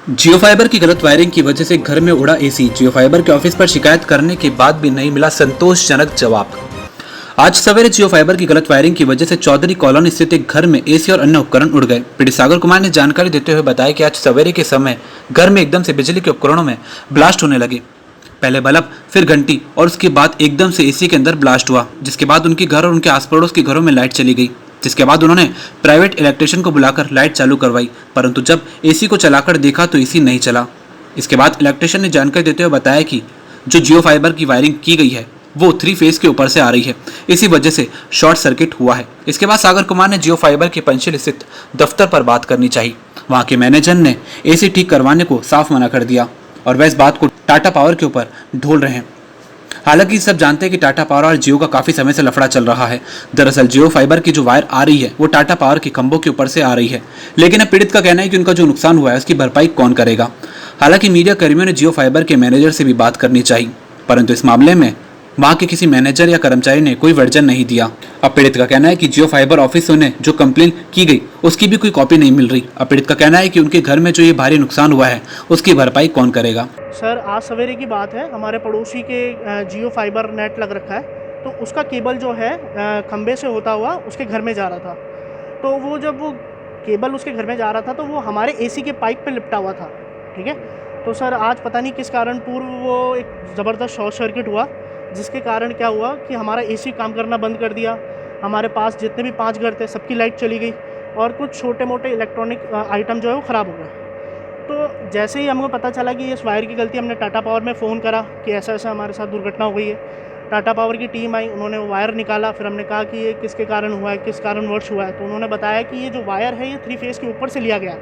जियो fibre की गलत wiring की वजह से घर में उड़ा एसी। जियो फाइबर के ऑफिस पर शिकायत करने के बाद भी नहीं मिला संतोषजनक जवाब। आज सवेरे जियो फाइबर की गलत वायरिंग की वजह से चौधरी कॉलोनी स्थित एक घर में एसी और अन्य उपकरण उड़ गए। पीड़ित सागर कुमार ने जानकारी देते हुए बताया कि आज सवेरे के समय घर में एकदम से बिजली के उपकरणों में ब्लास्ट होने लगे। पहले बल्ब, फिर घंटी और उसके बाद एकदम से एसी के अंदर ब्लास्ट हुआ, जिसके बाद उनके घर और उनके आस पड़ोस के घरों में लाइट चली गई। जिसके बाद उन्होंने प्राइवेट इलेक्ट्रिशियन को बुलाकर लाइट चालू करवाई, परंतु जब एसी को चलाकर देखा तो एसी नहीं चला। इसके बाद इलेक्ट्रिशियन ने जानकारी देते हुए बताया कि जो जियो फाइबर की वायरिंग की गई है वो 3 फेज के ऊपर से आ रही है, इसी वजह से शॉर्ट सर्किट हुआ है। इसके बाद सागर कुमार ने जियो फाइबर के पंचशील स्थित दफ्तर पर बात करनी चाहिए। वहां के मैनेजर ने एसी ठीक करवाने को साफ मना कर दिया और वह इस बात को टाटा पावर के ऊपर ढोल रहे हैं। हालांकि सब जानते हैं कि टाटा पावर और जियो का काफी समय से लफड़ा चल रहा है। दरअसल जियो फाइबर की जो वायर आ रही है वो टाटा पावर के खंभों के ऊपर से आ रही है, लेकिन अब पीड़ित का कहना है कि उनका जो नुकसान हुआ है उसकी भरपाई कौन करेगा। हालांकि मीडिया कर्मियों ने जियो फाइबर के मैनेजर से भी बात करनी चाहिए, परंतु इस मामले में वहां के किसी मैनेजर या कर्मचारी ने कोई वर्जन नहीं दिया। अब पीड़ित का कहना है कि जियो फाइबर ऑफिस ने जो कंप्लेन की गई उसकी भी कोई कॉपी नहीं मिल रही। अब पीड़ित का कहना है कि उनके घर में जो ये भारी नुकसान हुआ है उसकी भरपाई कौन करेगा। सर, आज सवेरे की बात है, हमारे पड़ोसी के जियो फाइबर नेट लग रखा है, तो उसका केबल जो है खंबे से होता हुआ उसके घर में जा रहा था। तो वो जब वो केबल उसके घर में जा रहा था तो वो हमारे एसी के पाइप पे लिपटा हुआ था। ठीक है, तो सर आज पता नहीं किस कारण पूर्व वो एक ज़बरदस्त शॉर्ट सर्किट हुआ, जिसके कारण क्या हुआ कि हमारा एसी काम करना बंद कर दिया। हमारे पास जितने भी 5 घर थे सबकी लाइट चली गई और कुछ छोटे मोटे इलेक्ट्रॉनिक आइटम जो है वो ख़राब हो गए। तो जैसे ही हमको पता चला कि इस वायर की गलती, हमने टाटा पावर में फ़ोन करा कि ऐसा ऐसा हमारे साथ दुर्घटना हो गई है। टाटा पावर की टीम आई, उन्होंने वो वायर निकाला। फिर हमने कहा कि ये किसके कारण हुआ है, किस कारणवश हुआ है। तो उन्होंने बताया कि ये जो वायर है ये 3 फेज़ के ऊपर से लिया गया,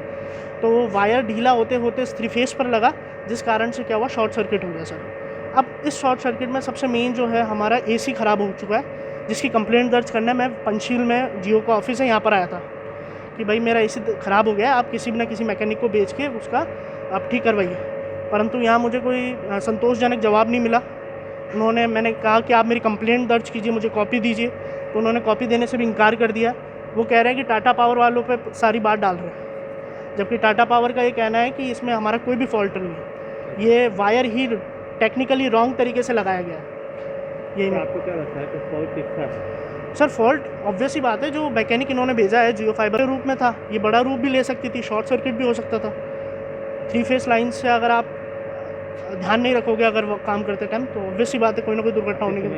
तो वो वायर ढीला होते होते 3 फेज़ पर लगा, जिस कारण से क्या हुआ, शॉर्ट सर्किट हो गया सर। अब इस शॉर्ट सर्किट में सबसे मेन जो है हमारा एसी ख़राब हो चुका है, जिसकी कंप्लेंट दर्ज करने मैं पंचशील में जियो का ऑफिस है यहाँ पर आया था कि भाई मेरा एसी ख़राब हो गया, आप किसी न किसी मैकेनिक को भेज के उसका आप ठीक करवाइए। परंतु यहाँ मुझे कोई संतोषजनक जवाब नहीं मिला। मैंने कहा कि आप मेरी कंप्लेंट दर्ज कीजिए, मुझे कॉपी दीजिए, तो उन्होंने कॉपी देने से भी इनकार कर दिया। वो कह रहे हैं कि टाटा पावर वालों पे सारी बात डाल रहे हैं, जबकि टाटा पावर का ये कहना है कि इसमें हमारा कोई भी फॉल्ट नहीं है, ये वायर ही टेक्निकली रॉन्ग तरीके से लगाया गया है। यही आपको क्या लगता है कि फॉल्ट किसका है? सर, फॉल्ट ऑब्वियस ही बात है, जो मैकेनिक इन्होंने भेजा है जियो फाइबर के रूप में था, ये बड़ा रूप भी ले सकती थी, शॉर्ट सर्किट भी हो सकता था। 3 फेस लाइन से अगर आप ध्यान नहीं रखोगे अगर वो काम करते टाइम, तो ऑब्वियस ही बात है कोई ना कोई दुर्घटना होने की।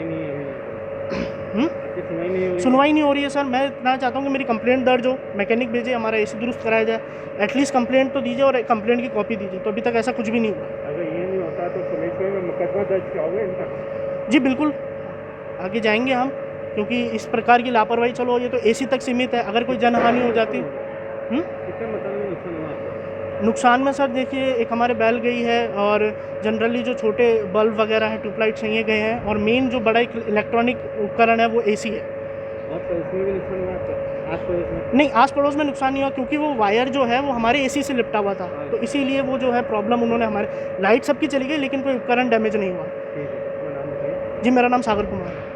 सुनवाई नहीं हो रही है सर। मैं इतना चाहता हूँ कि मेरी कंप्लेंट दर्ज हो, मैकेनिक भेजे, हमारा एसी दुरुस्त कराया जाए, एटलीस्ट कंप्लेंट तो दीजिए और कंप्लेंट की कॉपी दीजिए। तो अभी तक ऐसा कुछ भी नहीं हुआ। अगर ये नहीं होता तो पुलिस में मुकदमा दर्ज कराओगे इनका? जी बिल्कुल, आगे जाएंगे हम, क्योंकि इस प्रकार की लापरवाही, चलो ये तो एसी तक सीमित है, अगर कोई जनहानि हो जाती। कितना मतलब नुकसान हुआ आपको? नुकसान में सर देखिए, एक हमारे बैल गई है और जनरली जो छोटे बल्ब वगैरह हैं, ट्यूबलाइट्स हैं, ये गए हैं, और मेन जो बड़ा एक इलेक्ट्रॉनिक उपकरण है वो एसी है। और तो उसमें भी नुकसान हुआ आपको? आस पड़ोस में? नहीं, आस पड़ोस में नुकसान नहीं हुआ, क्योंकि वो वायर जो है वो हमारे एसी से लिपटा हुआ था, तो इसीलिए वो जो है प्रॉब्लम, उन्होंने हमारे लाइट सबकी चली गई लेकिन कोई उपकरण डैमेज नहीं हुआ। ठीक है, अपना नाम बताइए। जी, मेरा नाम सागर कुमार है।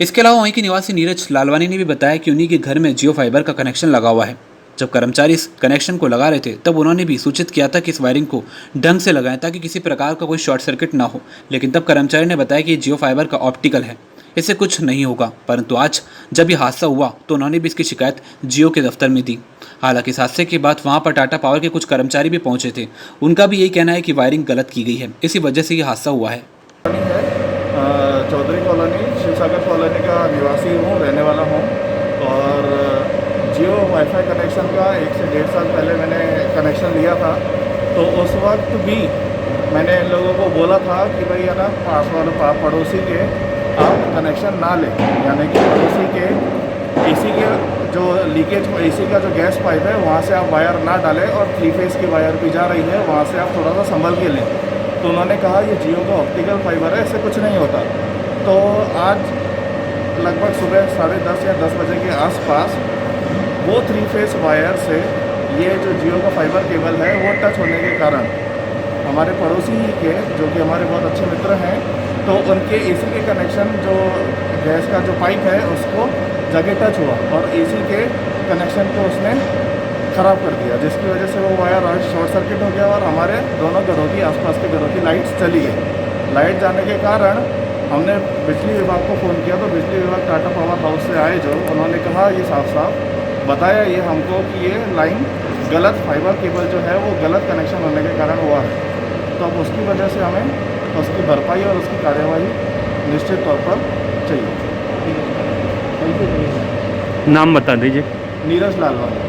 इसके अलावा वहीं के निवासी नीरज लालवानी ने भी बताया कि उन्हीं के घर में जियो फाइबर का कनेक्शन लगा हुआ है। जब कर्मचारी इस कनेक्शन को लगा रहे थे तब उन्होंने भी सूचित किया था कि इस वायरिंग को ढंग से लगाएं ताकि किसी प्रकार का कोई शॉर्ट सर्किट ना हो, लेकिन तब कर्मचारी ने बताया कि ये जियो फाइबर का ऑप्टिकल है, इससे कुछ नहीं होगा। परंतु आज जब ये हादसा हुआ तो उन्होंने भी इसकी शिकायत जियो के दफ्तर में दी। हालांकि इस हादसे के बाद वहां पर टाटा पावर के कुछ कर्मचारी भी पहुंचे थे, उनका भी यही कहना है कि वायरिंग गलत की गई है, इसी वजह से ये हादसा हुआ है। चौधरी कॉलोनी, शिवसागर कॉलोनी का निवासी हूँ, रहने वाला हूँ। और जियो वाईफाई कनेक्शन का 1 से 1.5 साल पहले मैंने कनेक्शन लिया था, तो उस वक्त भी मैंने इन लोगों को बोला था कि भाई है ना, पास वाले पड़ोसी के आप कनेक्शन ना लें, यानी कि पड़ोसी के एसी के जो लीकेज, एसी का जो गैस पाइप है वहाँ से आप वायर ना डालें, और 3 फेस की वायर भी जा रही है, वहाँ से आप थोड़ा सा संभल के लें। तो उन्होंने कहा ये जियो का ऑप्टिकल फाइबर है, इससे कुछ नहीं होता। तो आज लगभग सुबह 10:30 या 10 बजे के आसपास वो 3 फेस वायर से ये जो जियो का फाइबर केबल है वो टच होने के कारण हमारे पड़ोसी के, जो कि हमारे बहुत अच्छे मित्र हैं, तो उनके एसी के कनेक्शन, जो गैस का जो पाइप है उसको जगह टच हुआ और एसी के कनेक्शन को उसने ख़राब कर दिया, जिसकी वजह से वो वायर आज शॉर्ट सर्किट हो गया और हमारे दोनों घरों की, आसपास के घरों की लाइट्स चली गई। लाइट जाने के कारण हमने बिजली विभाग को फ़ोन किया, तो बिजली विभाग टाटा पावर हाउस से आए जो, उन्होंने कहा ये साफ साफ बताया ये हमको कि ये लाइन गलत, फाइबर केबल जो है वो गलत कनेक्शन होने के कारण हुआ है। तो अब उसकी वजह से हमें उसकी भरपाई और उसकी कार्यवाही निश्चित तौर पर चाहिए। नाम बता दीजिए। नीरज लालवानी।